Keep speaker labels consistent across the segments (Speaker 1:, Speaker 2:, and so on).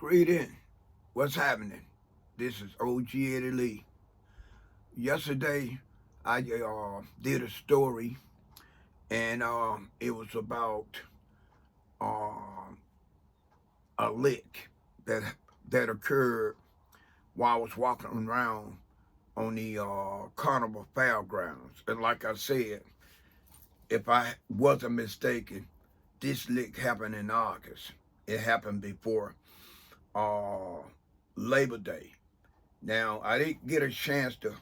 Speaker 1: Greeting. What's happening? This is OG Eddie Lee. Yesterday, I did a story, and it was about uh, a lick that that occurred while I was walking around on the carnival fairgrounds. And like I said, if I wasn't mistaken, this lick happened in August. It happened before uh, Labor Day. Now, I didn't get a chance to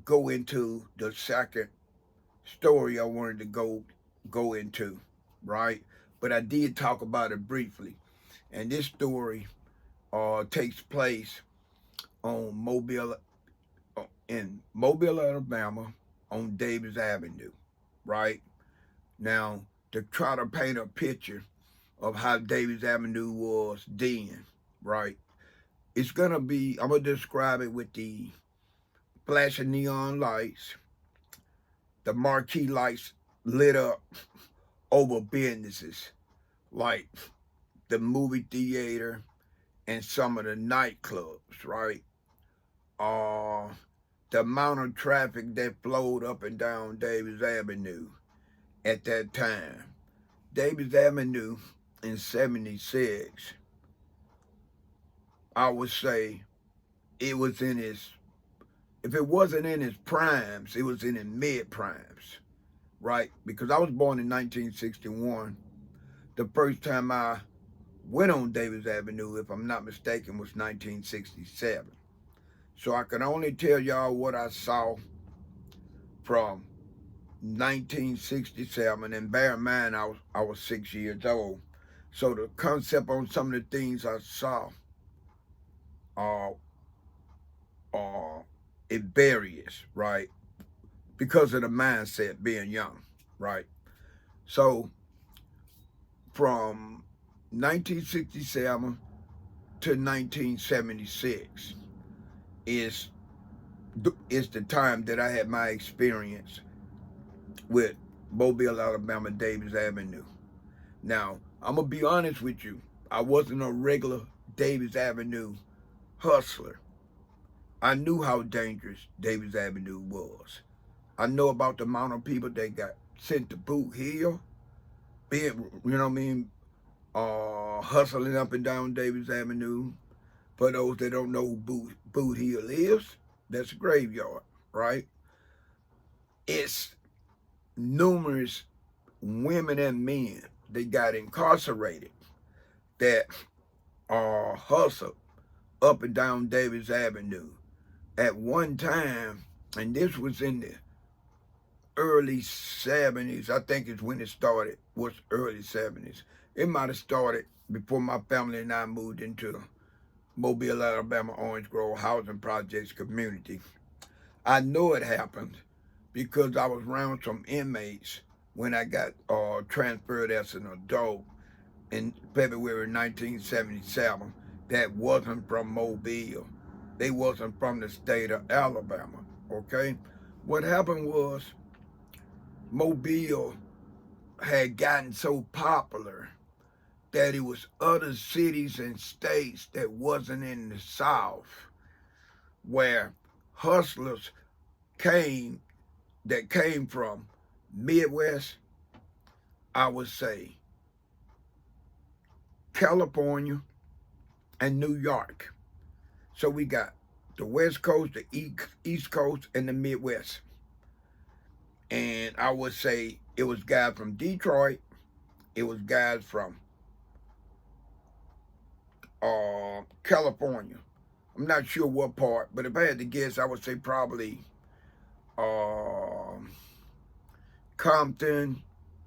Speaker 1: go into the second story I wanted to go into, right? But I did talk about it briefly. And this story takes place on in Mobile, Alabama, on Davis Avenue, right? Now, to try to paint a picture of how Davis Avenue was then, right? I'm gonna describe it with the flashing neon lights, the marquee lights lit up over businesses like the movie theater and some of the nightclubs, right? Uh, the amount of traffic that flowed up and down Davis Avenue at that time. Davis Avenue in 76, I would say it was in its, if it wasn't in its primes, it was in its mid primes, right? Because I was born in 1961. The first time I went on Davis Avenue, if I'm not mistaken, was 1967. So I can only tell y'all what I saw from 1967, and bear in mind I was 6 years old. So the concept on some of the things I saw, uh, uh, it varies, right? Because of the mindset being young, right? So from 1967 to 1976 is is the time that I had my experience with Mobile, Alabama, Davis Avenue. Now, I'm gonna be honest with you. I wasn't a regular Davis Avenue hustler. I knew how dangerous Davis Avenue was. I know about the amount of people that got sent to Boot Hill, being, you know what I mean, hustling up and down Davis Avenue. For those that don't know who Boot Hill is, that's a graveyard, right? It's numerous women and men that got incarcerated that hustled up and down Davis Avenue at one time, and this was in the early 70s. I think is when it started, was early 70s. It might have started before my family and I moved into Mobile, Alabama, Orange Grove Housing Projects community. I know it happened because I was around some inmates when I got transferred as an adult in February 1977 that wasn't from Mobile. They wasn't from the state of Alabama, okay? What happened was Mobile had gotten so popular that it was other cities and states that wasn't in the South where hustlers came that came from Midwest, I would say California and New York. So we got the West Coast, the East Coast, and the Midwest. And I would say it was guys from Detroit, it was guys from California. I'm not sure what part, but if I had to guess, I would say probably uh, Compton,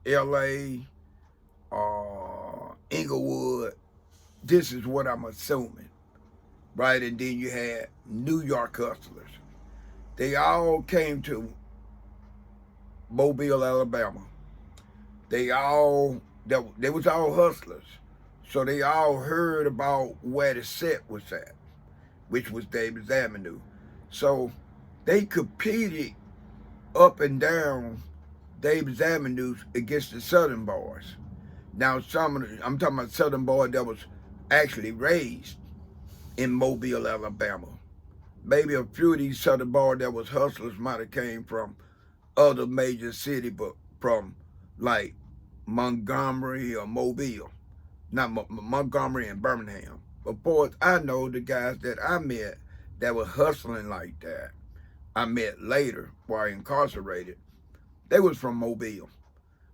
Speaker 1: LA, Inglewood. This is what I'm assuming, right? And then you had New York hustlers. They all came to Mobile, Alabama. They was all hustlers, so they all heard about where the set was at, which was Davis Avenue. So they competed up and down Davis Avenue against the Southern boys. Now, I'm talking about Southern boys that was actually raised in Mobile, Alabama. Maybe a few of these southern boys that was hustlers might have came from other major city, but from like Montgomery or Mobile, not Montgomery and Birmingham. But boys, I know the guys that I met that were hustling like that. I met later while incarcerated. They was from Mobile,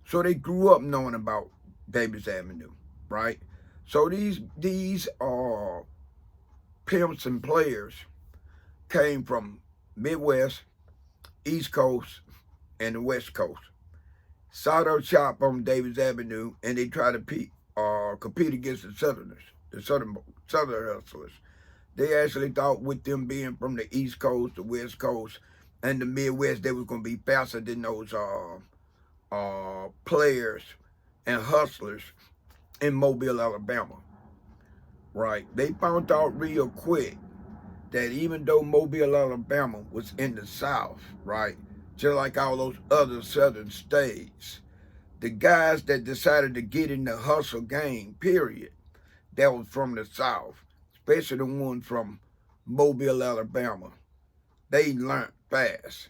Speaker 1: so they grew up knowing about Davis Avenue, right? So these are pimps and players came from Midwest, East Coast, and the West Coast. Saw their shop on Davis Avenue, and they tried to compete against the Southerners, the Southern hustlers. They actually thought with them being from the East Coast, the West Coast, and the Midwest, they was going to be faster than those players and hustlers in Mobile, Alabama. Right? They found out real quick that even though Mobile, Alabama was in the South, right, just like all those other Southern states, the guys that decided to get in the hustle game, period, that was from the South, especially the ones from Mobile, Alabama, they learned fast,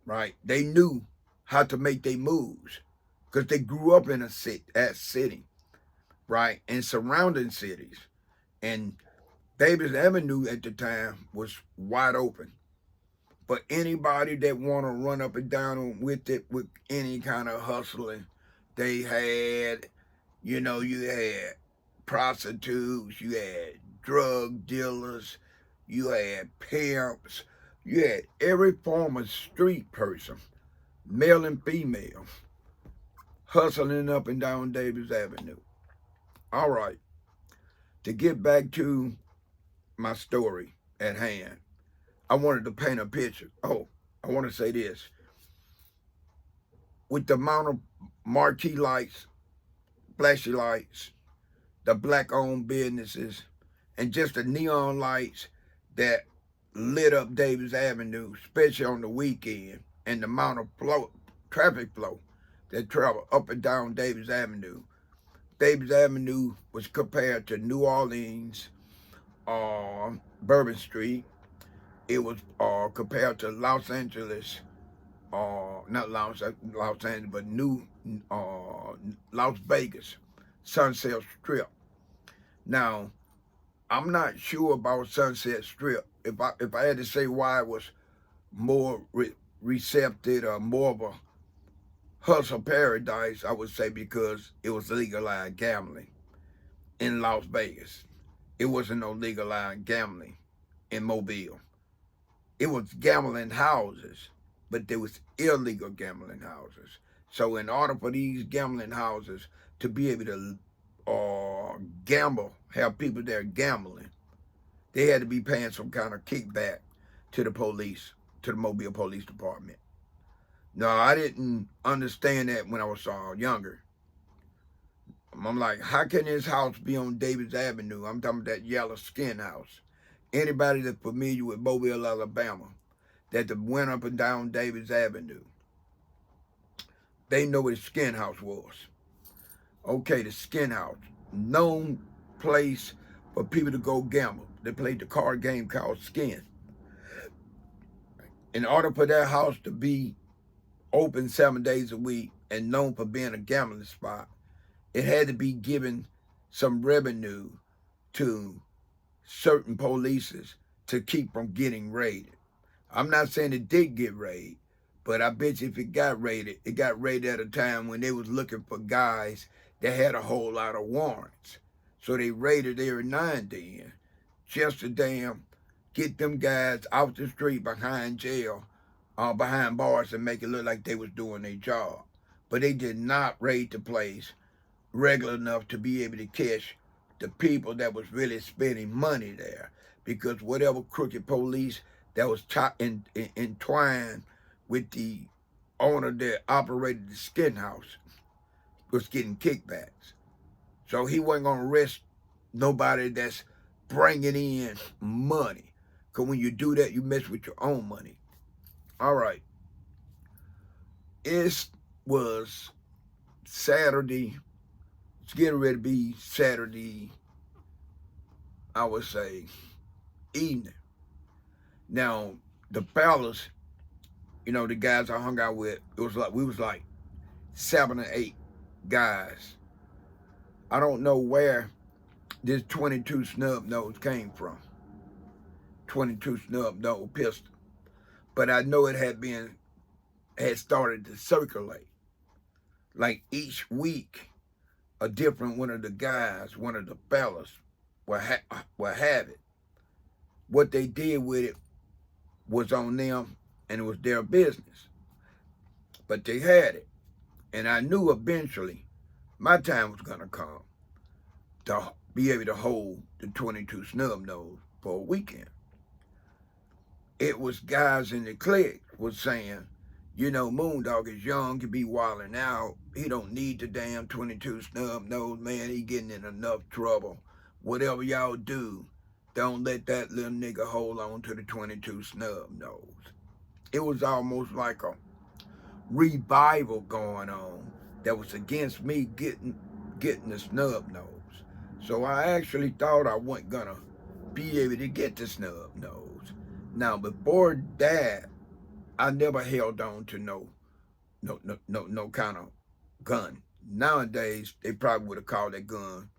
Speaker 1: right? They knew how to make their moves because they grew up in that city, right, and surrounding cities. And Davis Avenue at the time was wide open. But anybody that want to run up and down with it with any kind of hustling, they had, you had prostitutes, you had drug dealers, you had pimps, you had every form of street person, male and female, hustling up and down Davis Avenue. All right, to get back to my story at hand, I wanted to paint a picture. Oh, I want to say this. With the amount of marquee lights, flashy lights, the black owned businesses, and just the neon lights that lit up Davis Avenue, especially on the weekend, and the amount of traffic flow that travel up and down Davis Avenue. Davis Avenue was compared to New Orleans, Bourbon Street. It was compared to Los Angeles, not Los Angeles, but Las Vegas, Sunset Strip. Now, I'm not sure about Sunset Strip. If I had to say why it was more receptive or more of a hustle paradise, I would say because it was legalized gambling in Las Vegas. It wasn't no legalized gambling in Mobile. It was gambling houses, but there was illegal gambling houses. So in order for these gambling houses to be able to gamble, have people there gambling, they had to be paying some kind of kickback to the police, to the Mobile Police Department. No, I didn't understand that when I was younger. I'm like, how can this house be on Davis Avenue? I'm talking about that yellow skin house. Anybody that's familiar with Mobile, Alabama, that went up and down Davis Avenue, they know what the skin house was. Okay, the skin house, known place for people to go gamble. They played the card game called Skin. In order for that house to be open 7 days a week and known for being a gambling spot, it had to be given some revenue to certain polices to keep from getting raided. I'm not saying it did get raided, but I bet you if it got raided at a time when they was looking for guys that had a whole lot of warrants. So they raided every now and then just to damn get them guys out the street behind jail, behind bars, and make it look like they was doing their job. But they did not raid the place regular enough to be able to catch the people that was really spending money there. Because whatever crooked police that was entwined with the owner that operated the skin house was getting kickbacks. So he wasn't going to arrest nobody that's bringing in money. Because when you do that, you mess with your own money. All right. It was Saturday. It's getting ready to be Saturday I would say, evening. Now, the fellas, the guys I hung out with, we was like 7 or 8 guys. I don't know where this 22 snub nose came from. 22 snub nose pistol. But I know it had started to circulate. Like each week, a different one of the guys, one of the fellas, will have it. What they did with it was on them, and it was their business. But they had it. And I knew eventually my time was going to come to be able to hold the 22 snub nose for a weekend. It was guys in the clique was saying, Moondog is young, he be wilding out. He don't need the damn 22 snub nose, man. He getting in enough trouble. Whatever y'all do, don't let that little nigga hold on to the 22 snub nose. It was almost like a revival going on that was against me getting the snub nose. So I actually thought I wasn't gonna be able to get the snub nose. Now before that, I never held on to no kind of gun. Nowadays, they probably would have called that gun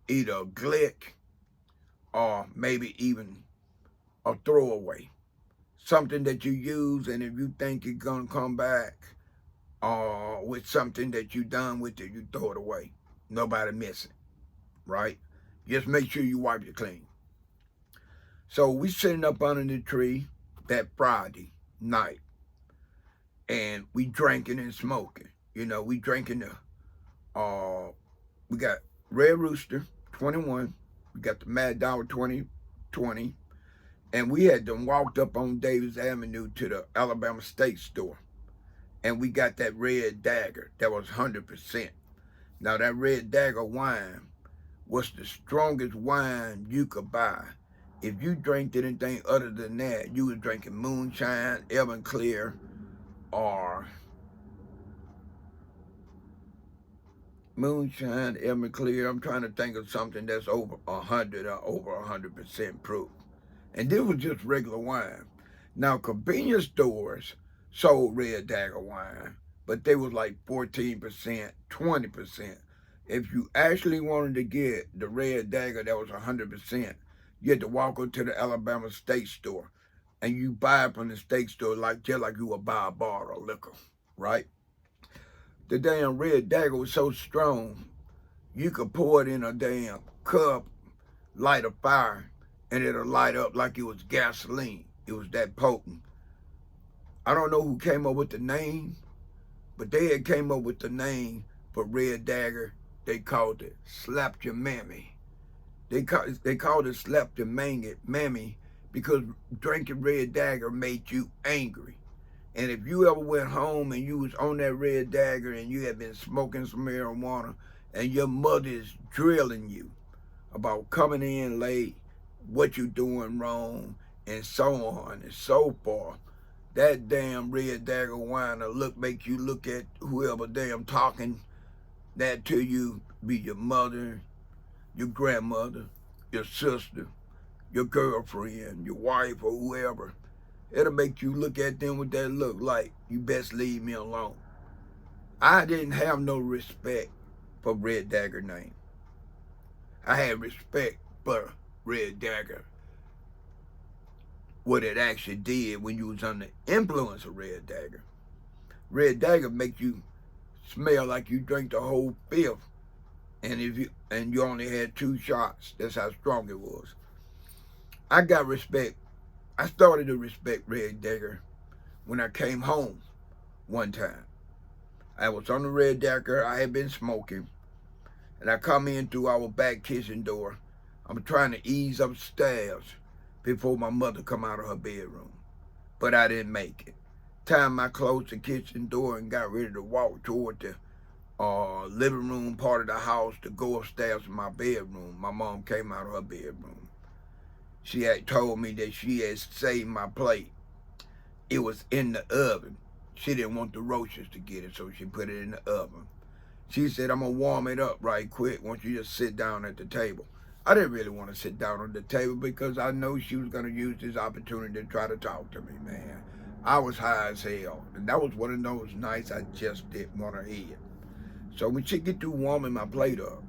Speaker 1: either a glick or maybe even a throwaway. Something that you use, and if you think it's gonna come back with something that you done with it, you throw it away. Nobody missing, right? Just make sure you wipe it clean. So we sitting up under the tree that Friday night, and we drinking and smoking. We drinking we got Red Rooster 21, we got the Mad Dog 2020, and we had them walked up on Davis Avenue to the Alabama State Store, and we got that Red Dagger that was 100%. Now that Red Dagger wine was the strongest wine you could buy. If you drank anything other than that, you was drinking moonshine, Everclear, or moonshine, Everclear. I'm trying to think of something that's over 100 or over 100% proof. And this was just regular wine. Now, convenience stores sold Red Dagger wine, but they was like 14%, 20%. If you actually wanted to get the Red Dagger that was 100%, you had to walk up to the Alabama State Store, and you buy it from the state store just like you would buy a bottle of liquor, right? The damn Red Dagger was so strong, you could pour it in a damn cup, light a fire, and it'll light up like it was gasoline. It was that potent. I don't know who came up with the name, but they had came up with the name for Red Dagger. They called it Slapped Your Mammy. They called it Slapped Your Mammy because drinking Red Dagger made you angry. And if you ever went home and you was on that Red Dagger and you had been smoking some marijuana and your mother is drilling you about coming in late, what you doing wrong, and so on and so forth, that damn Red Dagger wine will make you look at whoever damn talking that to you, be your mother, your grandmother, your sister, your girlfriend, your wife, or whoever. It'll make you look at them with that look like, you best leave me alone. I didn't have no respect for Red Dagger name. I had respect for Red Dagger, what it actually did when you was under influence of Red Dagger. Red Dagger make you smell like you drank the whole fifth, and you only had 2 shots. That's how strong it was. I got respect. I started to respect Red Dagger when I came home one time. I was on the Red Dagger. I had been smoking, and I come in through our back kitchen door. I'm trying to ease upstairs before my mother come out of her bedroom, but I didn't make it. Time I closed the kitchen door and got ready to walk toward the living room part of the house to go upstairs to my bedroom, my mom came out of her bedroom. She had told me that she had saved my plate. It was in the oven. She didn't want the roaches to get it, so she put it in the oven. She said, I'm going to warm it up right quick once you just sit down at the table. I didn't really want to sit down on the table because I know she was going to use this opportunity to try to talk to me, man. I was high as hell, and that was one of those nights I just didn't want to eat. So when she get through warming my plate up,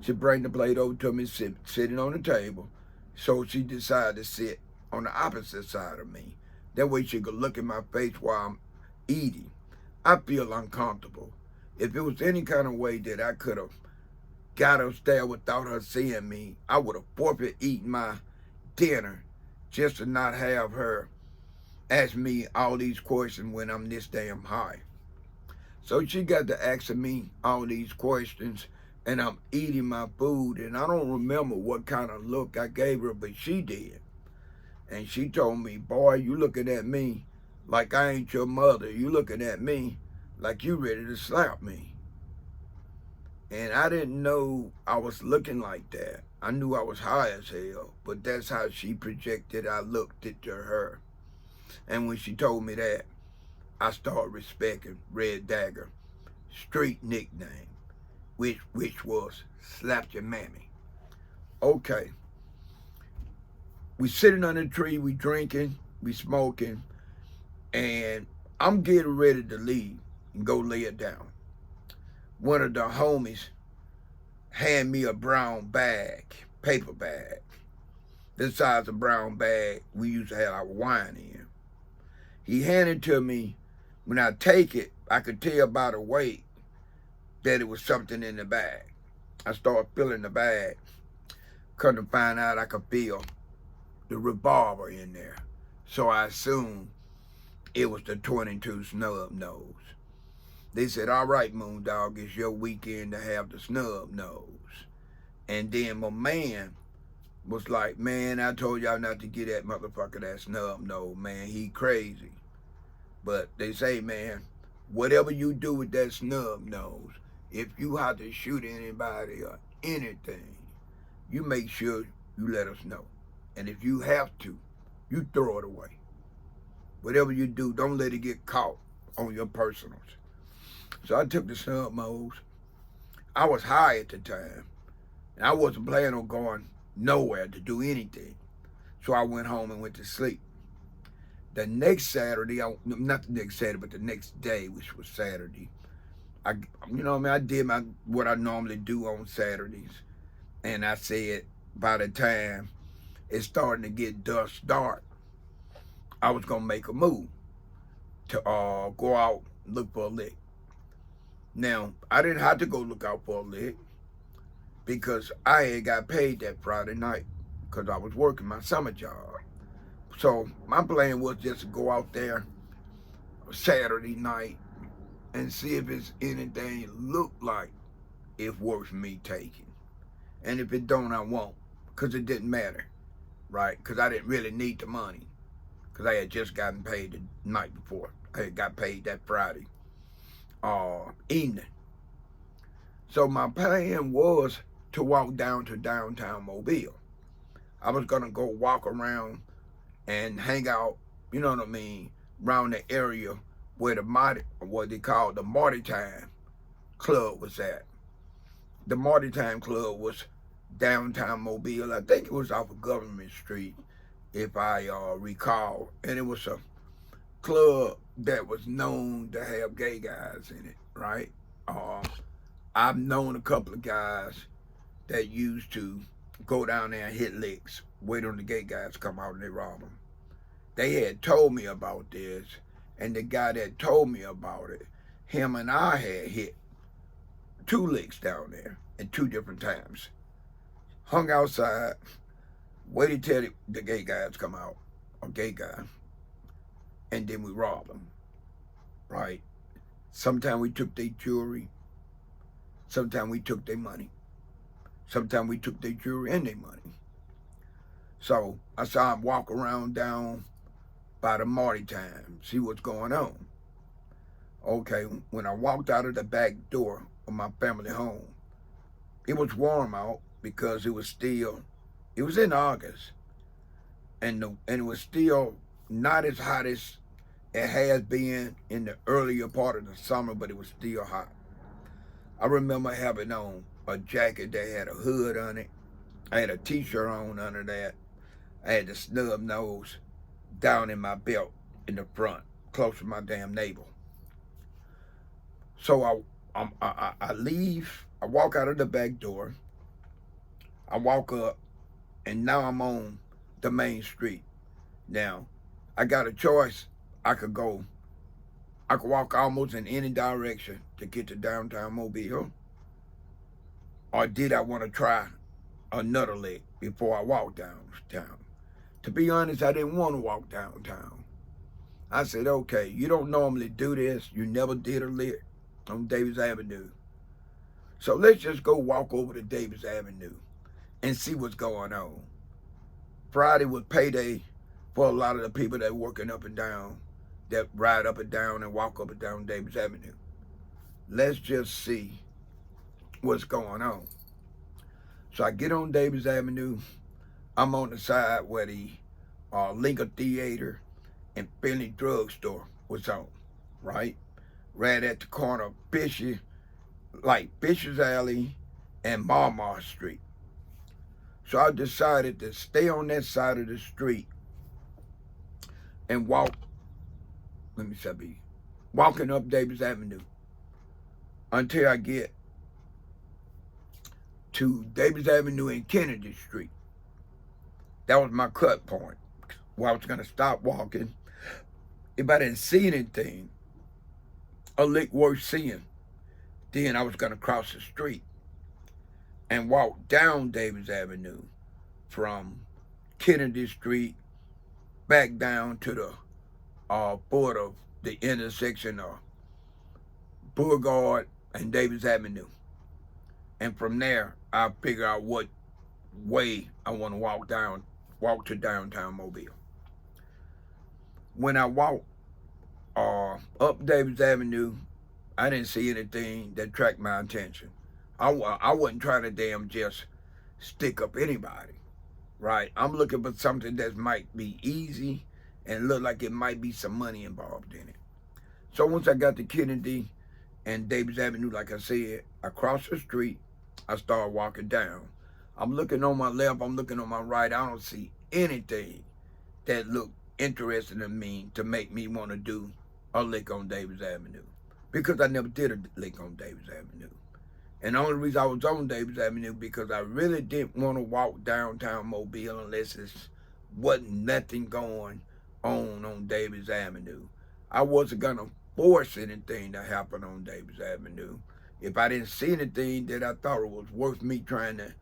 Speaker 1: she bring the plate over to me, sitting on the table. So she decided to sit on the opposite side of me. That way she could look in my face while I'm eating. I feel uncomfortable. If it was any kind of way that I could have got upstairs without her seeing me, I would have forfeit eaten my dinner just to not have her ask me all these questions when I'm this damn high. So she got to asking me all these questions, and I'm eating my food, and I don't remember what kind of look I gave her, but she did. And she told me, boy, you looking at me like I ain't your mother. You looking at me like you ready to slap me. And I didn't know I was looking like that. I knew I was high as hell, but that's how she projected I looked it to her. And when she told me that, I started respecting Red Dagger street nickname, which was Slapped Your Mammy. Okay. We sitting under the tree, we drinking, we smoking, and I'm getting ready to leave and go lay it down. One of the homies hand me a brown bag, paper bag. This size of brown bag we used to have our wine in. He handed it to me. When I take it, I could tell by the weight that it was something in the bag. I started feeling the bag. Come to find out I could feel the revolver in there. So I assumed it was the 22 snub nose. They said, all right, Moondog, it's your weekend to have the snub nose. And then my man was like, man, I told y'all not to get that motherfucker that snub nose, man. He crazy. But they say, man, whatever you do with that snub nose, if you have to shoot anybody or anything, you make sure you let us know. And if you have to, you throw it away. Whatever you do, don't let it get caught on your personals. So I took the snub nose. I was high at the time, and I wasn't planning on going nowhere to do anything. So I went home and went to sleep. The next Saturday, not the next Saturday, but the next day, which was Saturday, I did what I normally do on Saturdays. And I said, by the time it's starting to get dusk dark, I was going to make a move to go out and look for a lick. Now, I didn't have to go look out for a lick because I had got paid that Friday night because I was working my summer job. So my plan was just to go out there Saturday night and see if it's anything look like it's worth me taking. And if it don't, I won't, because it didn't matter, right? Because I didn't really need the money because I had just gotten paid the night before. I had got paid that Friday evening. So my plan was to walk down to downtown Mobile. I was going to go walk around and hang out, you know what I mean, around the area where what they call the Marty Time Club was at. The Marty Time Club was downtown Mobile. I think it was off of Government Street, if I recall. And it was a club that was known to have gay guys in it, right? I've known a couple of guys that used to go down there and hit licks, wait on the gay guys to come out and they rob them. They had told me about this, and the guy that told me about it, him and I had hit 2 licks down there at 2 different times. Hung outside, waited till the gay guys come out, or gay guy, and then we robbed them, right? Sometimes we took their jewelry, sometimes we took their money, sometimes we took their jewelry and their money. So I saw him walk around down by the Marty Time, see what's going on. Okay, when I walked out of the back door of my family home, it was warm out because it was in August, and it was still not as hot as it has been in the earlier part of the summer, but it was still hot. I remember having on a jacket that had a hood on it, I had a t-shirt on under that. I had the snub nose down in my belt in the front, close to my damn navel. So I leave. I walk out of the back door. I walk up, and now I'm on the main street. Now, I got a choice. I could go. I could walk almost in any direction to get to downtown Mobile, or did I want to try another leg before I walked downtown? To be honest, I didn't want to walk downtown. I said, okay, you don't normally do this. You never did a lick on Davis Avenue. So let's just go walk over to Davis Avenue and see what's going on. Friday was payday for a lot of the people that working up and down, that ride up and down and walk up and down Davis Avenue. Let's just see what's going on. So I get on Davis Avenue. I'm on the side where the Lincoln Theater and Finley Drugstore was on, right? Right at the corner of Fisher, like Fisher's Alley and Marmar Street. So I decided to stay on that side of the street and walk, walking up Davis Avenue until I get to Davis Avenue and Kennedy Street. That was my cut point where I was going to stop walking. If I didn't see anything, a lick worth seeing, then I was going to cross the street and walk down Davis Avenue from Kennedy Street back down to the border of the intersection of Boulevard and Davis Avenue. And from there, I'll figure out what way I want to walk to downtown Mobile. When I walked up Davis Avenue, I didn't see anything that attracted my attention. I wasn't trying to damn just stick up anybody, right? I'm looking for something that might be easy and look like it might be some money involved in it. So once I got to Kennedy and Davis Avenue, like I said, I crossed the street. I started walking down. I'm looking on my left. I'm looking on my right. I don't see anything that looked interesting to me to make me want to do a lick on Davis Avenue, because I never did a lick on Davis Avenue. And the only reason I was on Davis Avenue because I really didn't want to walk downtown Mobile unless it wasn't nothing going on Davis Avenue. I wasn't going to force anything to happen on Davis Avenue. If I didn't see anything that I thought it was worth me trying to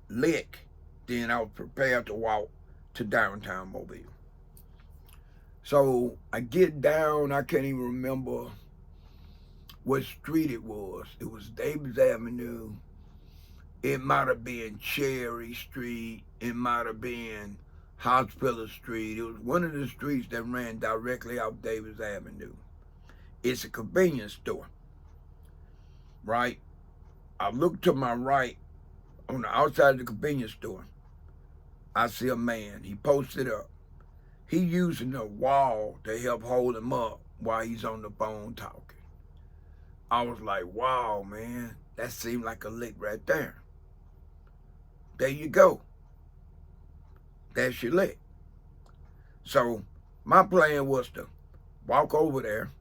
Speaker 1: lick, then I was prepared to walk to downtown Mobile. So I get down, I can't even remember what street it was. It was Davis Avenue. It might have been Cherry Street. It might have been Hospital Street. It was one of the streets that ran directly off Davis Avenue. It's a convenience store, right? I look to my right on the outside of the convenience store. I see a man. He posted up. He using the wall to help hold him up while he's on the phone talking. I was like, wow, man, that seemed like a lick right there. There you go. That's your lick. So my plan was to walk over there,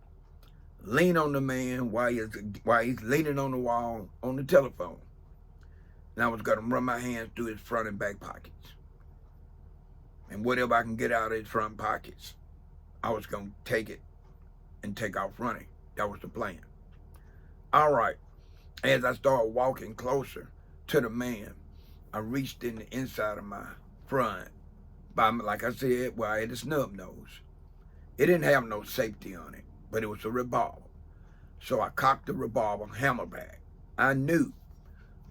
Speaker 1: lean on the man while he's leaning on the wall on the telephone. And I was going to run my hands through his front and back pockets. And whatever I can get out of his front pockets, I was going to take it and take off running. That was the plan. All right. As I started walking closer to the man, I reached in the inside of my front, like I said, where I had a snub nose. It didn't have no safety on it, but it was a revolver. So I cocked the revolver hammer back. I knew,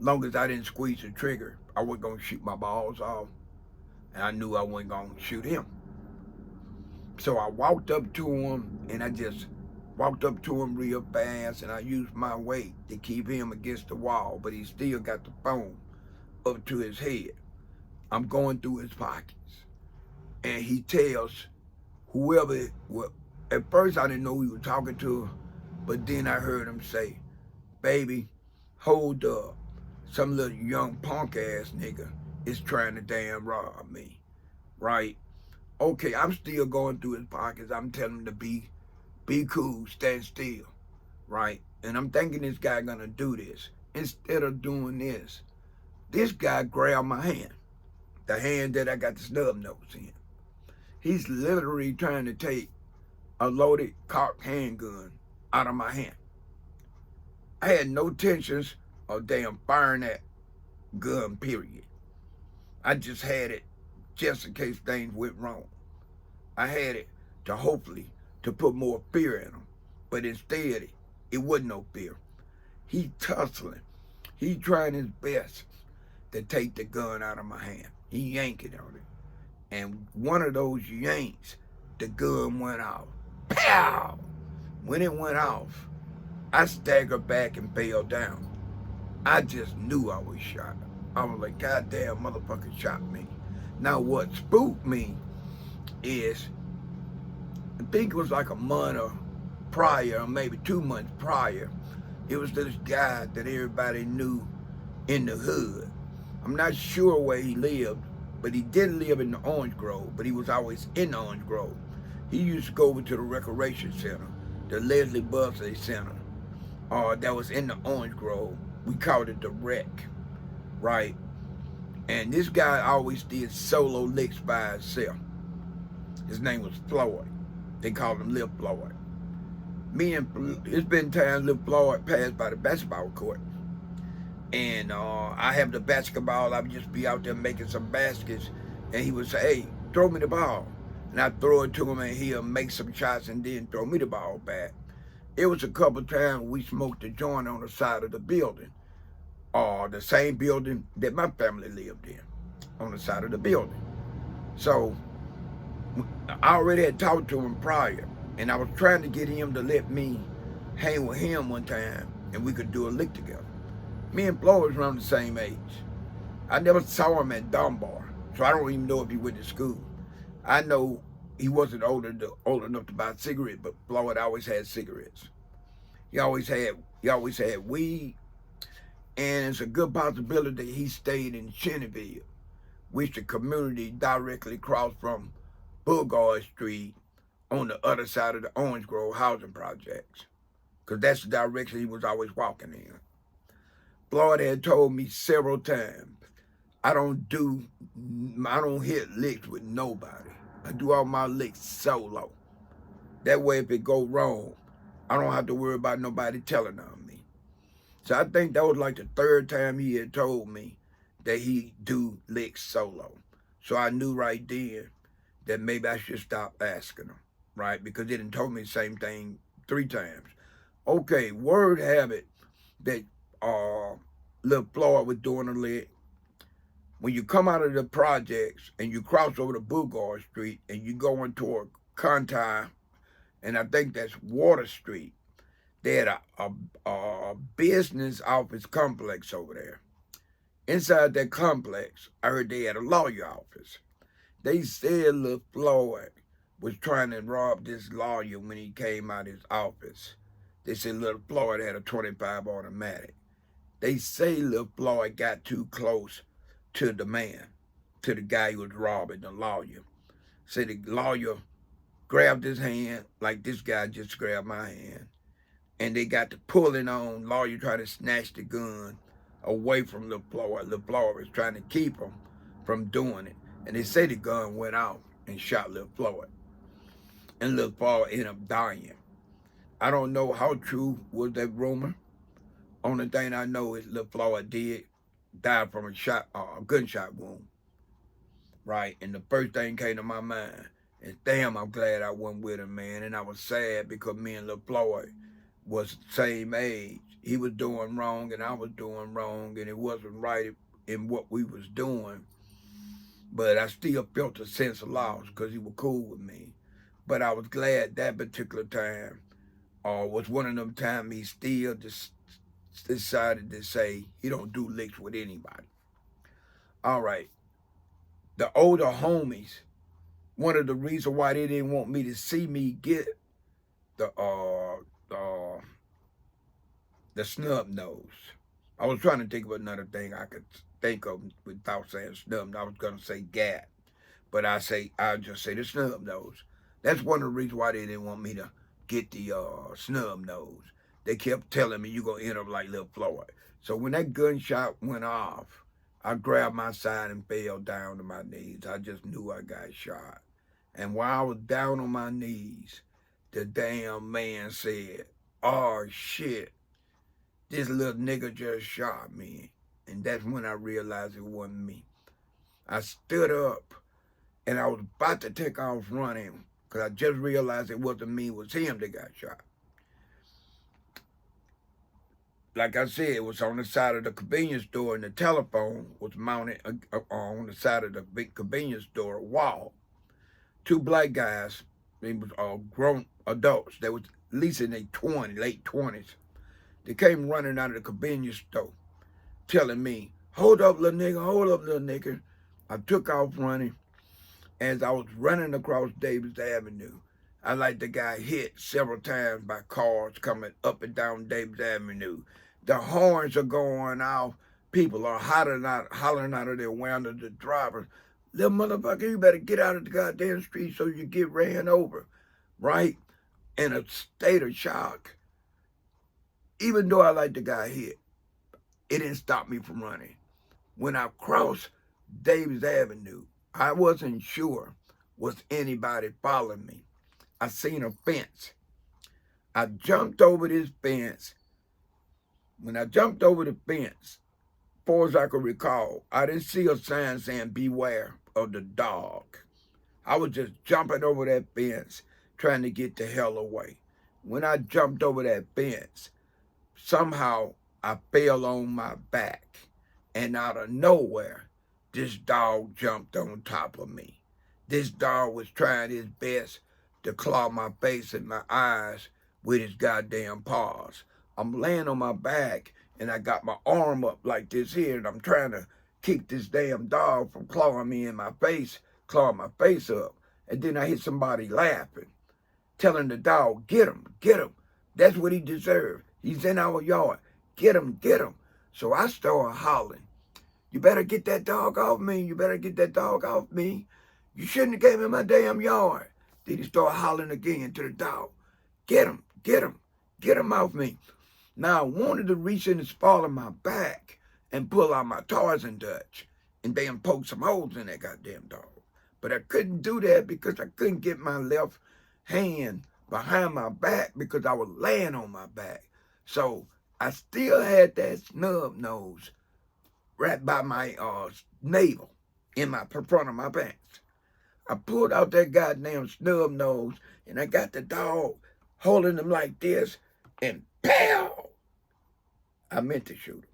Speaker 1: long as I didn't squeeze the trigger, I wasn't going to shoot my balls off. And I knew I wasn't going to shoot him. So I walked up to him, and I just walked up to him real fast, and I used my weight to keep him against the wall, but he still got the phone up to his head. I'm going through his pockets, and he tells whoever, well, at first I didn't know who he was talking to, but then I heard him say, baby, hold up. Some little young punk ass nigga is trying to damn rob me, right? Okay, I'm still going through his pockets. I'm telling him to be cool, stand still, right? And I'm thinking this guy gonna do this. Instead of doing this guy grabbed my hand, the hand that I got the snub nose in. He's literally trying to take a loaded cocked handgun out of my hand. I had no intentions of damn firing that gun, period. I just had it just in case things went wrong. I had it to hopefully to put more fear in him. But instead, it wasn't no fear. He tussling. He trying his best to take the gun out of my hand. He yanking on it. And one of those yanks, the gun went off. Pow! When it went off, I staggered back and fell down. I just knew I was shot. I was like, goddamn motherfucker shot me. Now what spooked me is, I think it was like a month prior, or maybe 2 months prior, it was this guy that everybody knew in the hood. I'm not sure where he lived, but he didn't live in the Orange Grove, but he was always in the Orange Grove. He used to go over to the recreation center, the Leslie Busley Center, that was in the Orange Grove. We called it the Rec, right? And this guy always did solo licks by himself. His name was Floyd. They called him Lil Floyd. It's been times Lil Floyd passed by the basketball court. And I have the basketball, I would just be out there making some baskets. And he would say, hey, throw me the ball. And I'd throw it to him and he'll make some shots and then throw me the ball back. It was a couple times we smoked a joint on the side of the building. The same building that my family lived in, on the side of the building. So I already had talked to him prior, and I was trying to get him to let me hang with him one time, and we could do a lick together. Me and Flo was around the same age. I never saw him at Dunbar, so I don't even know if he went to school. I know he wasn't old enough to buy cigarettes, but Flo had always had cigarettes. He always had weed, and it's a good possibility he stayed in Cheneyville, which the community directly crossed from Boulevard Street on the other side of the Orange Grove housing projects, because that's the direction he was always walking in. Floyd had told me several times, I don't hit licks with nobody. I do all my licks solo. That way if it go wrong, I don't have to worry about nobody telling on me. So I think that was like the third time he had told me that he do licks solo. So I knew right then that maybe I should stop asking him, right? Because they done told me the same thing 3 times. Okay, word have it that Lil Floyd was doing a lick. When you come out of the projects and you cross over to Boulevard Street and you go into a Conti, and I think that's Water Street, they had a business office complex over there. Inside that complex, I heard they had a lawyer office. They said Lil Floyd was trying to rob this lawyer when he came out of his office. They said Lil Floyd had a 25 automatic. They say Lil Floyd got too close to the man, to the guy who was robbing, the lawyer. Say the lawyer grabbed his hand like this guy just grabbed my hand. And they got to pulling on, lawyer trying to snatch the gun away from Lil Floyd. Lil Floyd was trying to keep him from doing it. And they say the gun went off and shot Lil Floyd. And Lil Floyd ended up dying. I don't know how true was that rumor. Only thing I know is Lil Floyd did die from a gunshot wound. Right? And the first thing came to my mind is, damn, I'm glad I wasn't with him, man. And I was sad because me and Lil Floyd was the same age. He was doing wrong and I was doing wrong, and it wasn't right in what we was doing. But I still felt a sense of loss because he was cool with me. But I was glad that particular time was one of them times he still just decided to say he don't do licks with anybody. All right. The older homies, one of the reasons why they didn't want me to see me get the snub nose. I was trying to think of another thing I could think of without saying snub. I was gonna say gat, but I'll just say the snub nose. That's one of the reasons why they didn't want me to get the snub nose. They kept telling me you gonna end up like Lil Floyd. So when that gunshot went off, I grabbed my side and fell down to my knees. I just knew I got shot. And while I was down on my knees, the damn man said, "Oh shit, this little nigga just shot me." And that's when I realized it wasn't me. I stood up and I was about to take off running because I just realized it wasn't me, it was him that got shot. Like I said, it was on the side of the convenience store, and the telephone was mounted on the side of the big convenience store wall. Two black guys, they was all grown adults. They was at least in their late 20s. They came running out of the convenience store, telling me, "Hold up, little nigga, hold up, little nigga." I took off running. As I was running across Davis Avenue, I like the guy hit several times by cars coming up and down Davis Avenue. The horns are going off. People are hollering out of their window. The driver, "Little motherfucker, you better get out of the goddamn street so you get ran over," right? In a state of shock. Even though I like the guy hit, it didn't stop me from running. When I crossed Davis Avenue, I wasn't sure was anybody following me. I seen a fence. I jumped over this fence. When I jumped over the fence, as far as I could recall, I didn't see a sign saying beware of the dog. I was just jumping over that fence, trying to get the hell away. When I jumped over that fence, somehow I fell on my back. And out of nowhere, this dog jumped on top of me. This dog was trying his best to claw my face and my eyes with his goddamn paws. I'm laying on my back and I got my arm up like this here and I'm trying to keep this damn dog from clawing me in my face, clawing my face up. And then I hear somebody laughing, telling the dog, "Get him, get him. That's what he deserves. He's in our yard. Get him, get him." So I started hollering, "You better get that dog off me. You better get that dog off me. You shouldn't have came in my damn yard." Then he started hollering again to the dog, "Get him, get him, get him off me." Now I wanted to reach in the spall of my back and pull out my Tarzan Dutch and then poke some holes in that goddamn dog. But I couldn't do that because I couldn't get my left hand behind my back because I was laying on my back. So I still had that snub nose right by my navel in my front of my pants. I pulled out that goddamn snub nose and I got the dog holding him like this and pow! I meant to shoot him.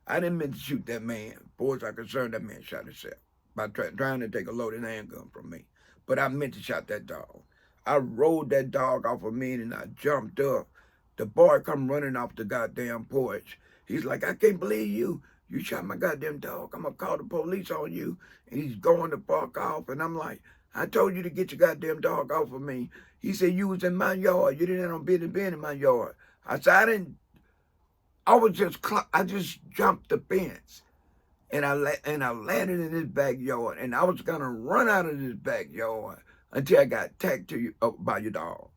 Speaker 1: I didn't mean to shoot that man. As far as I'm concerned, that man shot himself by trying to take a loaded handgun from me. But I meant to shot that dog. I rolled that dog off of me and I jumped up. The boy come running off the goddamn porch. He's like, "I can't believe you. You shot my goddamn dog. I'm going to call the police on you." And he's going to bark off. And I'm like, "I told you to get your goddamn dog off of me." He said, "You was in my yard. You didn't have no business being in my yard." I said, I just jumped the fence. And I landed in his backyard. And I was going to run out of this backyard until I got attacked by your dog.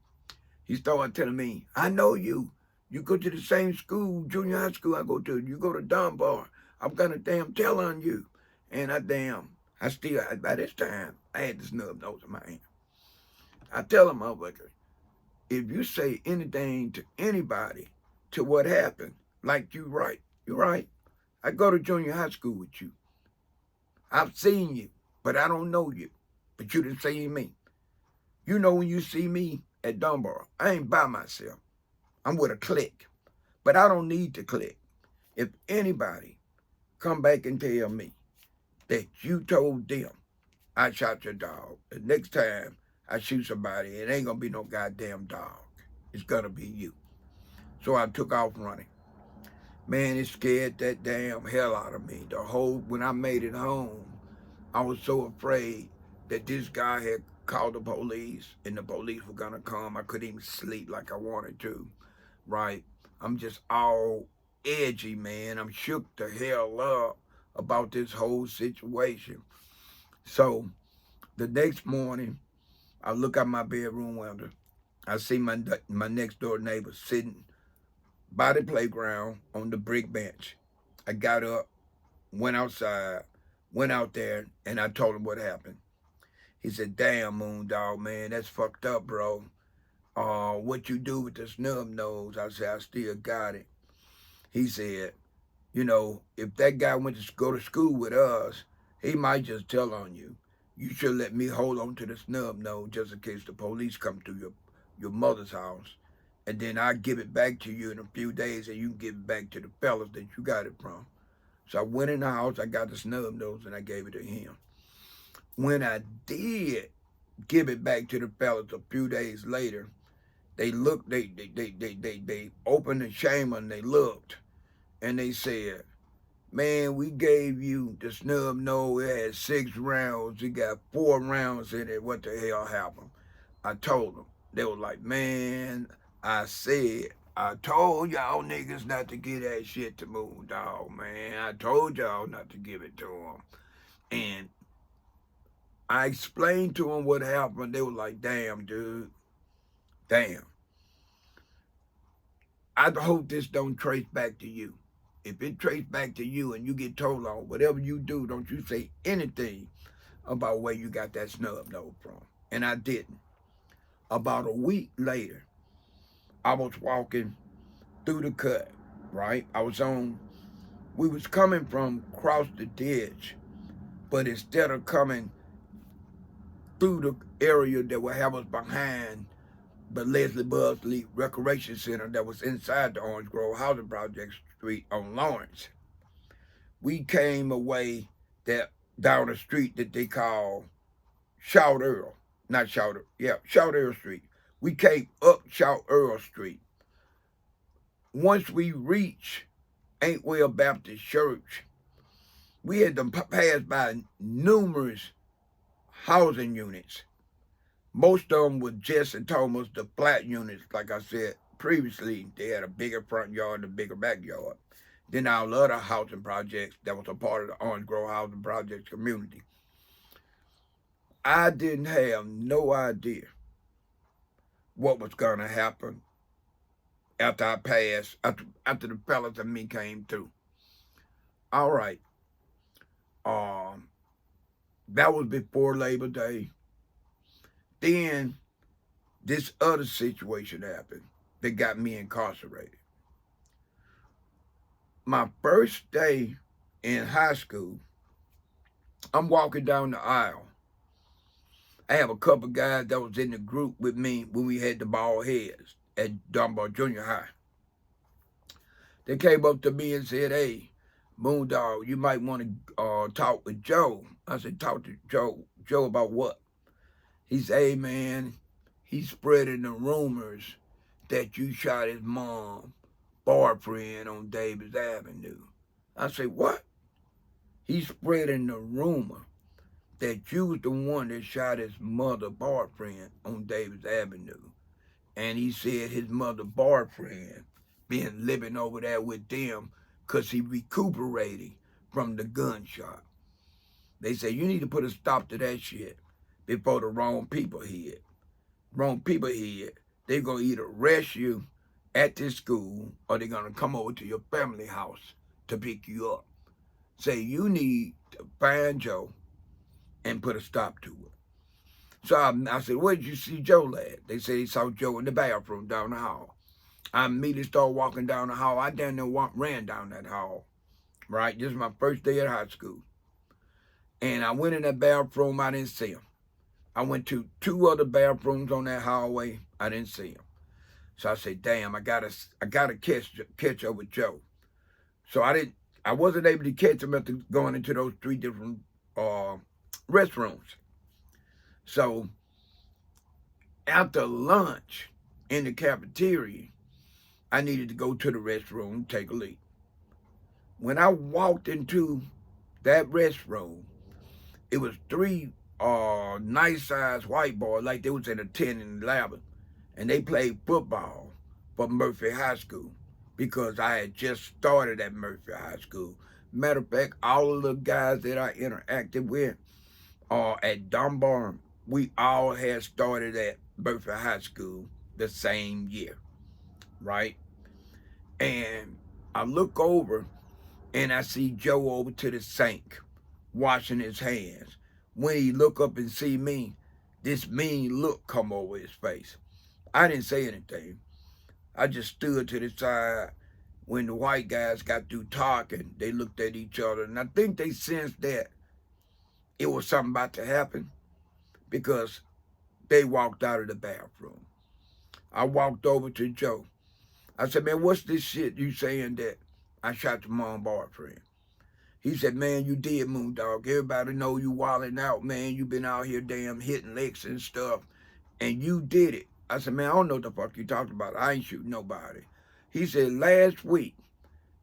Speaker 1: He started telling me, "I know you. You go to the same school, junior high school I go to. You go to Dunbar. I'm going to damn tell on you." And by this time, I had the snub nose in my hand. I tell him, "Motherfucker, if you say anything to anybody to what happened, like you're right. I go to junior high school with you. I've seen you, but I don't know you. But you didn't see me. You know when you see me at Dunbar, I ain't by myself. I'm with a clique. But I don't need to clique. If anybody come back and tell me that you told them I shot your dog, the next time I shoot somebody, it ain't gonna be no goddamn dog. It's gonna be you." So I took off running. Man, it scared that damn hell out of me. When I made it home, I was so afraid that this guy had called the police and the police were gonna come. I couldn't even sleep like I wanted to, right? I'm just all edgy, man. I'm shook the hell up about this whole situation. So the next morning, I look out my bedroom window. I see my next door neighbor sitting by the playground on the brick bench. I got up, went outside, went out there, and I told him what happened. He said, "Damn, Moondog, man, that's fucked up, bro. What you do with the snub nose?" I said, "I still got it." He said, if that guy went to go to school with us, he might just tell on you. You should let me hold on to the snub nose just in case the police come to your mother's house. And then I give it back to you in a few days and you can give it back to the fellas that you got it from. So I went in the house, I got the snub nose and I gave it to him. When I did give it back to the fellas a few days later, they looked, they opened the chamber and they looked and they said, "Man, we gave you the snub nose. It had 6 rounds. It got 4 rounds in it. What the hell happened?" I told them. They were like, "Man," I told y'all niggas not to give that shit to Moondog, man. I told y'all not to give it to him." And I explained to them what happened. They were like, "Damn, dude. Damn. I hope this don't trace back to you. If it trace back to you and you get told on, whatever you do, don't you say anything about where you got that snub nose from." And I didn't. About a week later, I was walking through the cut, right? We was coming from across the ditch, but instead of coming through the area that would have us behind the Leslie Buzzley Recreation Center that was inside the Orange Grove Housing Project Street on Lawrence, we came away that down a street that they call Shout Earl. Not Shout Earl. Yeah, Shout Earl Street. We came up Shout Earl Street. Once we reached Ain't Well Baptist Church, we had to pass by numerous housing units. Most of them were Jess and Thomas, the flat units, like I said previously. They had a bigger front yard and a bigger backyard. Then our other housing projects that was a part of the Orange Grove Housing Projects community. I didn't have no idea what was going to happen after I passed, after the fellas and me came through. All right. That was before Labor Day. Then this other situation happened that got me incarcerated. My first day in high school, I'm walking down the aisle. I have a couple guys that was in the group with me when we had the bald heads at Dunbar Junior High. They came up to me and said, "Hey, Moondog, you might want to talk with Joe." I said, "Talk to Joe. Joe about what?" He said, "Hey, man, he's spreading the rumors that you shot his mom boyfriend on Davis Avenue." I said, "What?" "He's spreading the rumor that you was the one that shot his mother boyfriend on Davis Avenue. And he said his mother boyfriend been living over there with them because he recuperating from the gunshot." They said, "You need to put a stop to that shit before the wrong people hit. Wrong people hit, they're going to either arrest you at this school or they're going to come over to your family house to pick you up. Say you need to find Joe and put a stop to it." So I said, "Where did you see Joe at?" They said they saw Joe in the bathroom down the hall. I immediately started walking down the hall. I damn near ran down that hall, right? This is my first day at high school. And I went in that bathroom, I didn't see him. I went to 2 other bathrooms on that hallway, I didn't see him. So I said, "Damn, I gotta catch up with Joe." So I wasn't able to catch him after going into those 3 different restrooms. So after lunch in the cafeteria, I needed to go to the restroom, take a leak. When I walked into that restroom, it was 3 nice-sized white boys, like they was in a 10 and 11, and they played football for Murphy High School because I had just started at Murphy High School. Matter of fact, all of the guys that I interacted with at Dunbar, we all had started at Burford High School the same year, right? And I look over and I see Joe over to the sink washing his hands. When he look up and see me, this mean look come over his face. I didn't say anything. I just stood to the side. When the white guys got through talking, they looked at each other, and I think they sensed that it was something about to happen because they walked out of the bathroom. I walked over to Joe. I said, man, what's this shit you saying that I shot your mom's boyfriend? He said, man, you did, Moondog. Everybody know you wilding out, man. You been out here damn hitting licks and stuff, and you did it. I said, man, I don't know what the fuck you talking about. I ain't shooting nobody. He said, last week,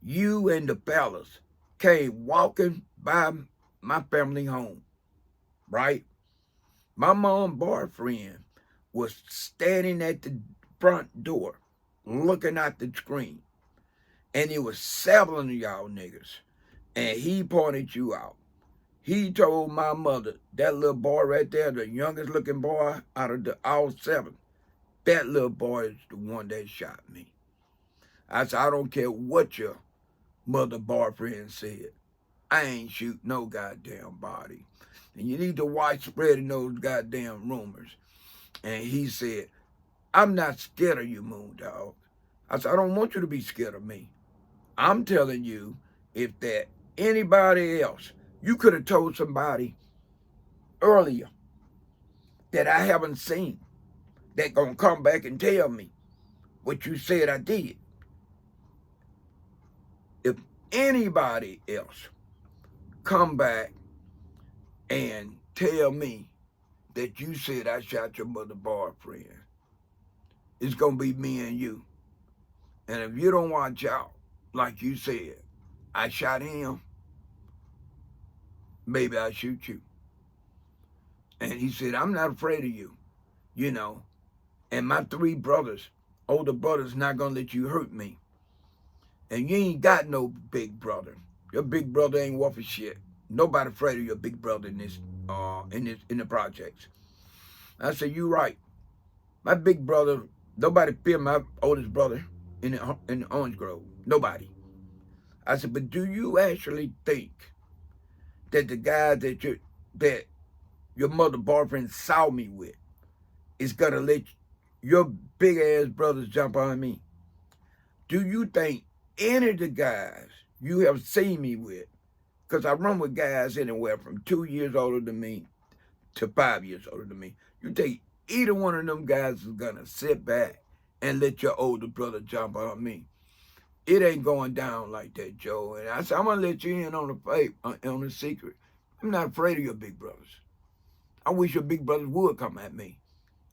Speaker 1: you and the fellas came walking by my family home, right? My mom's boyfriend was standing at the front door looking at the screen. And it was 7 of y'all niggas. And he pointed you out. He told my mother, that little boy right there, the youngest looking boy out of the all 7, that little boy is the one that shot me. I said, I don't care what your mother boyfriend said. I ain't shoot no goddamn body. And you need to watch spreading those goddamn rumors. And he said, I'm not scared of you, Moondog. I said, I don't want you to be scared of me. I'm telling you, if that anybody else, you could have told somebody earlier that I haven't seen that gonna come back and tell me what you said I did. If anybody else come back and tell me that you said I shot your mother boyfriend, it's gonna be me and you. And if you don't watch out, like you said, I shot him, maybe I shoot you. And he said, I'm not afraid of you, you know. And my 3 brothers, older brothers, not gonna let you hurt me. And you ain't got no big brother. Your big brother ain't worth a shit. Nobody afraid of your big brother in the projects. I said, you right. My big brother, nobody fear my oldest brother in the Orange Grove. Nobody. I said, but do you actually think that the guy that your mother boyfriend saw me with is gonna let your big ass brothers jump on me? Do you think any of the guys you have seen me with, because I run with guys anywhere from 2 years older than me to 5 years older than me, you think either one of them guys is gonna sit back and let your older brother jump on me? It ain't going down like that, Joe. And I said, I'm gonna let you in on the secret. I'm not afraid of your big brothers. I wish your big brothers would come at me.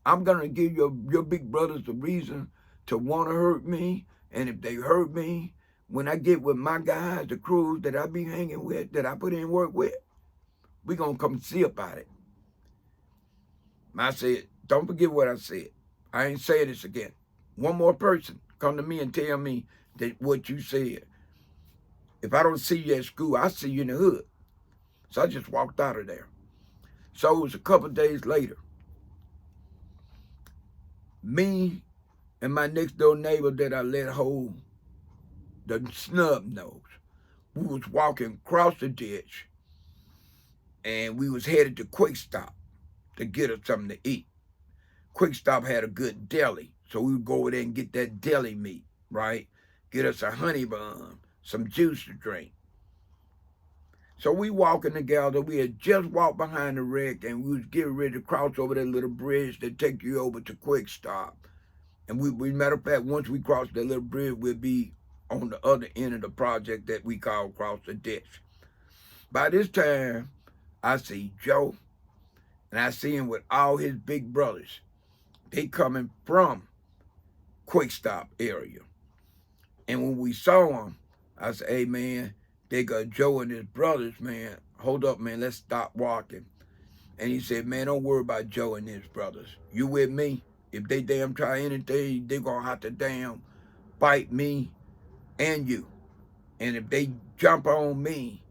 Speaker 1: I'm gonna give your big brothers a reason to want to hurt me. And if they hurt me, when I get with my guys, the crews that I be hanging with, that I put in work with, we gonna come see about it. I said, don't forget what I said. I ain't say this again. One more person come to me and tell me that what you said. If I don't see you at school, I see you in the hood. So I just walked out of there. So it was a couple of days later. Me and my next door neighbor that I let hold the snub nose, we was walking across the ditch and we was headed to Quick Stop to get us something to eat. Quick Stop had a good deli, so we would go over there and get that deli meat, right? Get us a honey bun, some juice to drink. So we walking together. We had just walked behind the wreck and we was getting ready to cross over that little bridge that take you over to Quick Stop. And we matter of fact, once we cross that little bridge, we'll be on the other end of the project that we call Cross the Ditch. By this time, I see Joe, and I see him with all his big brothers. They coming from Quick Stop area. And when we saw them, I said, hey, man, they got Joe and his brothers, man. Hold up, man, let's stop walking. And he said, man, don't worry about Joe and his brothers. You with me? If they damn try anything, they gonna have to damn fight me and you. And if they jump on me,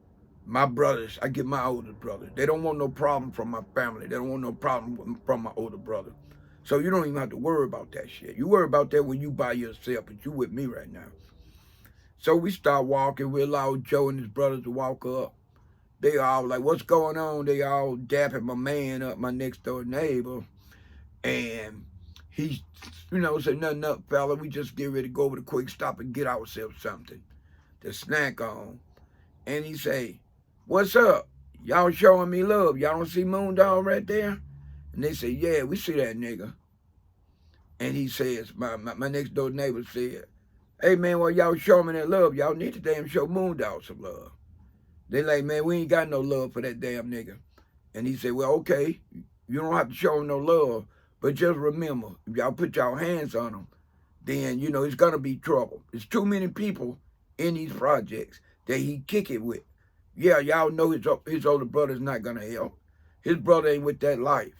Speaker 1: my brothers, I get my older brother. They don't want no problem from my family. They don't want no problem from my older brother. So you don't even have to worry about that shit. You worry about that when you by yourself, but you with me right now. So we start walking. We allow Joe and his brothers to walk up. They all like, what's going on? They all dapping my man up, my next door neighbor. And he, said, nothing up, fella. We just get ready to go over to Quick Stop and get ourselves something to snack on. And he say, what's up? Y'all showing me love. Y'all don't see Moondog right there? And they say, yeah, we see that nigga. And he says, my next door neighbor said, hey, man, while y'all showing me that love, y'all need to damn show Moondog some love. They like, man, we ain't got no love for that damn nigga. And he said, well, okay, you don't have to show him no love, but just remember, if y'all put y'all hands on him, then, it's going to be trouble. There's too many people in these projects that he kick it with. Yeah, y'all know his older brother's not going to help. His brother ain't with that life,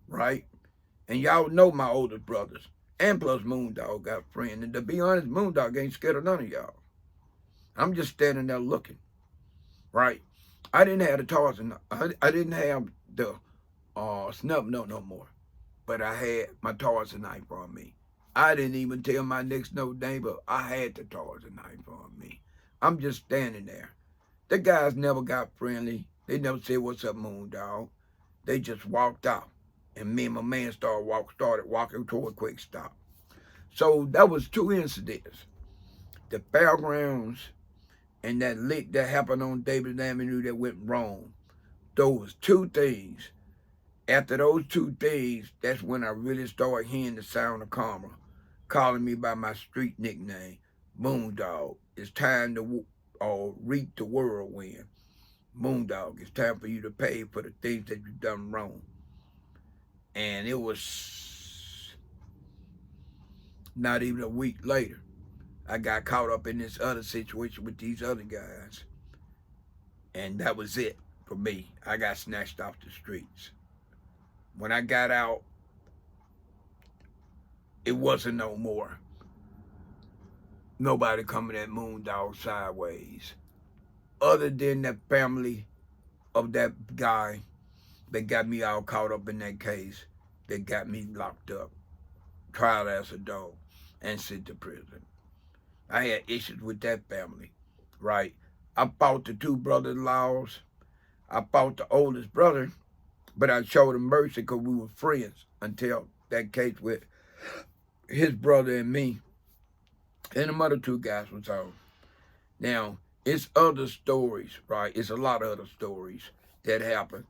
Speaker 1: right? And y'all know my older brothers. And plus Moondog got a friend. And to be honest, Moondog ain't scared of none of y'all. I'm just standing there looking, right? I didn't have the Tarzan. I didn't have the snub note no more. But I had my Tarzan knife on me. I didn't even tell my next door neighbor I had the Tarzan knife on me. I'm just standing there. The guys never got friendly. They never said, what's up, Moondog? They just walked out. And me and my man started walking toward Quick Stop. So that was 2 incidents. The fairgrounds and that lick that happened on Davis Avenue that went wrong. Those 2 things. After those 2 things, that's when I really started hearing the sound of karma calling me by my street nickname, Moondog. It's time to reap the whirlwind. Moondog, it's time for you to pay for the things that you've done wrong. And it was not even a week later, I got caught up in this other situation with these other guys. And that was it for me. I got snatched off the streets. When I got out, it wasn't no more nobody coming at Moondog sideways. Other than the family of that guy that got me all caught up in that case, that got me locked up, tried as a dog, and sent to prison. I had issues with that family, right? I fought the 2 brother-in-laws. I fought the oldest brother, but I showed him mercy because we were friends until that case with his brother and me and the other 2 guys was on. Now, it's other stories, right? It's a lot of other stories that happen.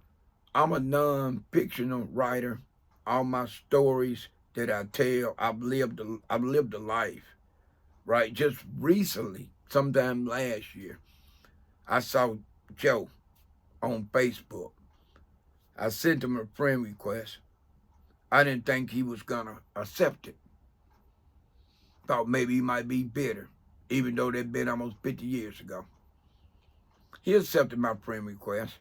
Speaker 1: I'm a non-fictional writer. All my stories that I tell, I've lived a life, right? Just recently, sometime last year, I saw Joe on Facebook. I sent him a friend request. I didn't think he was gonna accept it. Thought maybe he might be bitter, even though that'd been almost 50 years ago. He accepted my friend request.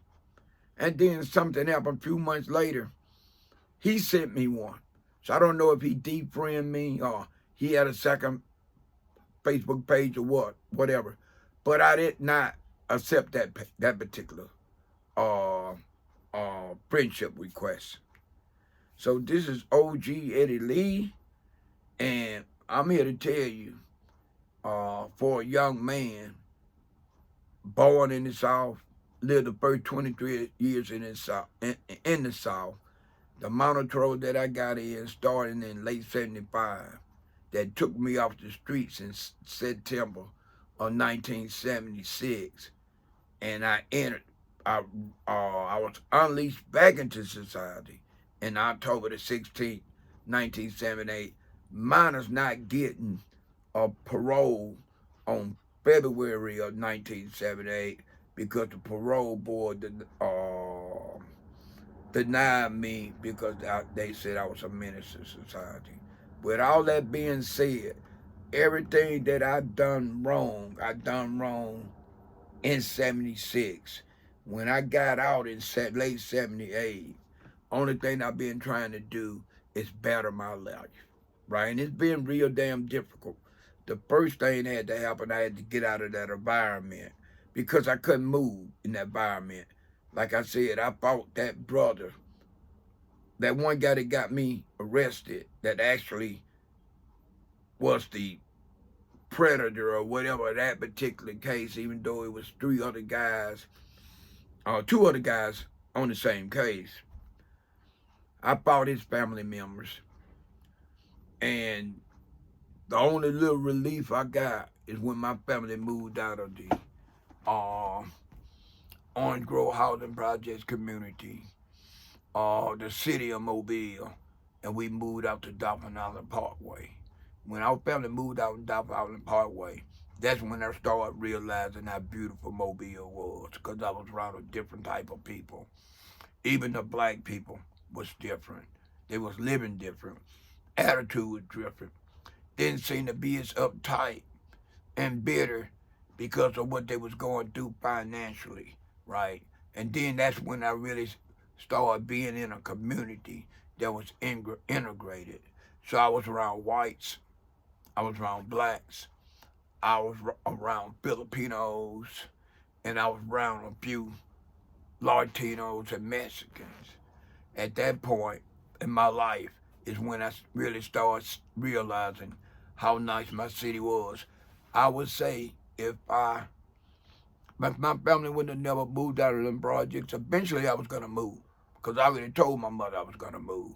Speaker 1: And then something happened a few months later. He sent me one. So I don't know if he defriended me or he had a second Facebook page or whatever. But I did not accept that particular friendship request. So this is OG Eddie Lee, and I'm here to tell you, for a young man born in the South, lived the first 23 years in the South, the monotone that I got in starting in late 75, that took me off the streets in September of 1976, and I was unleashed back into society in October the 16th, 1978, minus not getting a parole on February of 1978 because the parole board denied me because they said I was a menace to society. With all that being said, everything that I done wrong in 76. When I got out in late 78, only thing I've been trying to do is better my life, right? And it's been real damn difficult. the first thing that had to happen, I had to get out of that environment because I couldn't move in that environment. Like I said, I fought that brother, that one guy that got me arrested, that actually was the predator or whatever that particular case, even though it was three other guys, two other guys on the same case. I fought his family members, and the only little relief I got is when my family moved out of the uh, Orange Grove Housing Projects community, the city of Mobile, and we moved out to Dolphin Island Parkway. When our family moved out in Dolphin Island Parkway, that's when I started realizing how beautiful Mobile was, because I was around a different type of people. Even the black people was different. They was living different. Attitude was different. Didn't seem to be as uptight and bitter because of what they was going through financially, right? And then that's when I really started being in a community that was integrated. So I was around whites, I was around blacks, I was around Filipinos, and I was around a few Latinos and Mexicans. At that point in my life is when I really started realizing how nice my city was. I would say if my family would have never moved out of them projects, eventually I was going to move because I already told my mother I was going to move.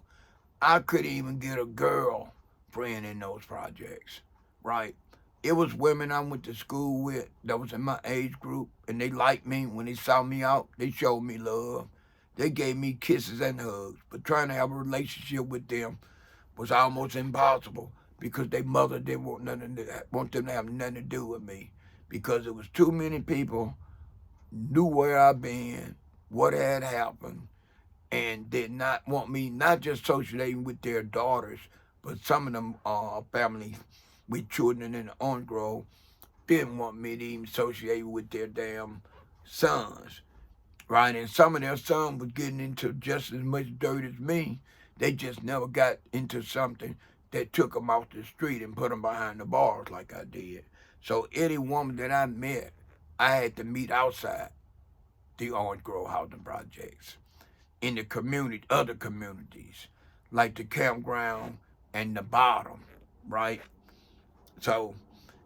Speaker 1: I couldn't even get a girl friend in those projects, right? It was women I went to school with that was in my age group, and they liked me. When they saw me out, they showed me love. They gave me kisses and hugs, but trying to have a relationship with them was almost impossible because their mother didn't want them to have nothing to do with me because it was too many people knew where I'd been, what had happened, and did not want me not just associating with their daughters, but some of them families with children in the Orange Grove didn't want me to even associate with their damn sons, right? And some of their sons was getting into just as much dirt as me. They just never got into something that took them off the street and put them behind the bars like I did. So any woman that I met, I had to meet outside the Orange Grove housing projects in the community, other communities, like the campground and the bottom, right? So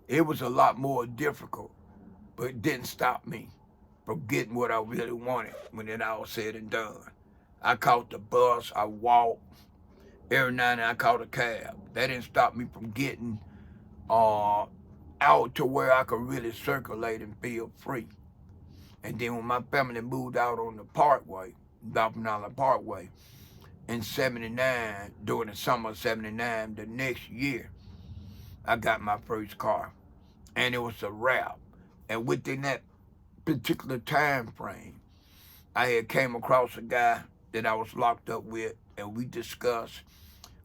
Speaker 1: it was a lot more difficult, but it didn't stop me from getting what I really wanted when it all said and done. I caught the bus, I walked, every now and then I caught a cab. That didn't stop me from getting uh, out to where I could really circulate and feel free. And then when my family moved out on the Parkway, Dolphin Island Parkway, in 79, during the summer of 79, the next year, I got my first car. And it was a wrap. And within that particular time frame, I had came across a guy that I was locked up with, and we discussed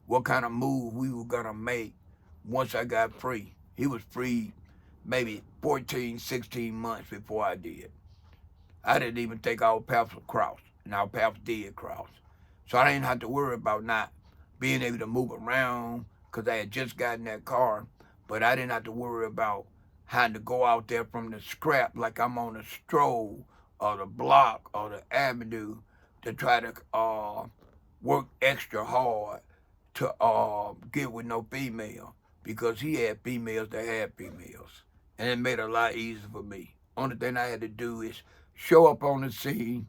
Speaker 1: what kind of move we were gonna make once I got free. He was free maybe 14, 16 months before I did. I didn't even think our paths would cross, and our paths did cross. So I didn't have to worry about not being able to move around because I had just gotten that car, but I didn't have to worry about having to go out there from the scrap like I'm on a stroll or the block or the avenue to try to work extra hard to get with no female because he had females that had females. And it made it a lot easier for me. Only thing I had to do is show up on the scene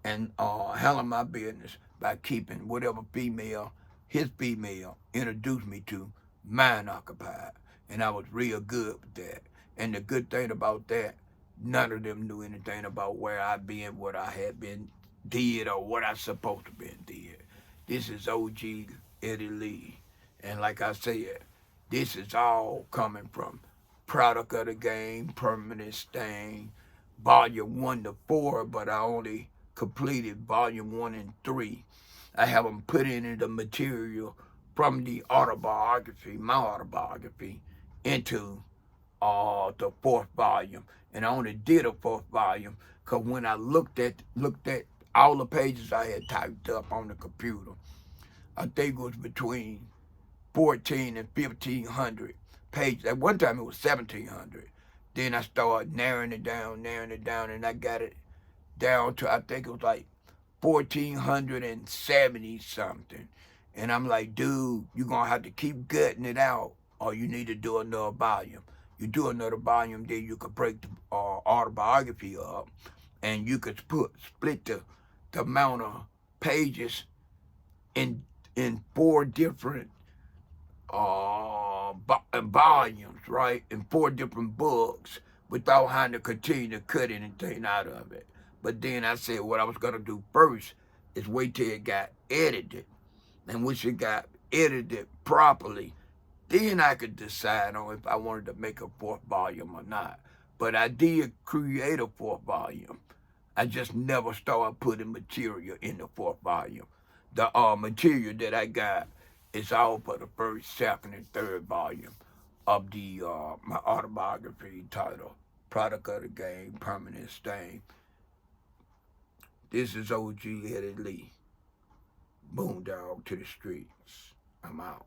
Speaker 1: and handle my business by keeping whatever female his female introduced me to mine occupied. And I was real good with that. And the good thing about that, none of them knew anything about where I'd been, what I had been did, or what I supposed to been did. This is OG Eddie Lee. And like I said, this is all coming from Product of the Game, Permanent Stain, Volume 1 to 4, but I only completed Volume 1 and 3. I haven't put in the material from the autobiography, my autobiography, into the fourth volume. And I only did a fourth volume because when I looked at all the pages I had typed up on the computer, I think it was between 14 and 1,500 pages. At one time it was 1,700. Then I started narrowing it down, and I got it down to, I think it was like 1,470 something. And I'm like, dude, you're going to have to keep gutting it out, or you need to do another volume. You do another volume, then you could break the autobiography up, and you could split the amount of pages in 4 different volumes, right? In 4 different books, without having to continue to cut anything out of it. But then I said what I was going to do first is wait till it got edited. And once it got edited properly, then I could decide on if I wanted to make a 4th volume or not. But I did create a 4th volume. I just never started putting material in the 4th volume. The material that I got is all for the 1st, 2nd, and 3rd volume of the my autobiography titled Product of the Game, Permanent Stain. This is OG Eddie Lee. Boondog to the streets. I'm out.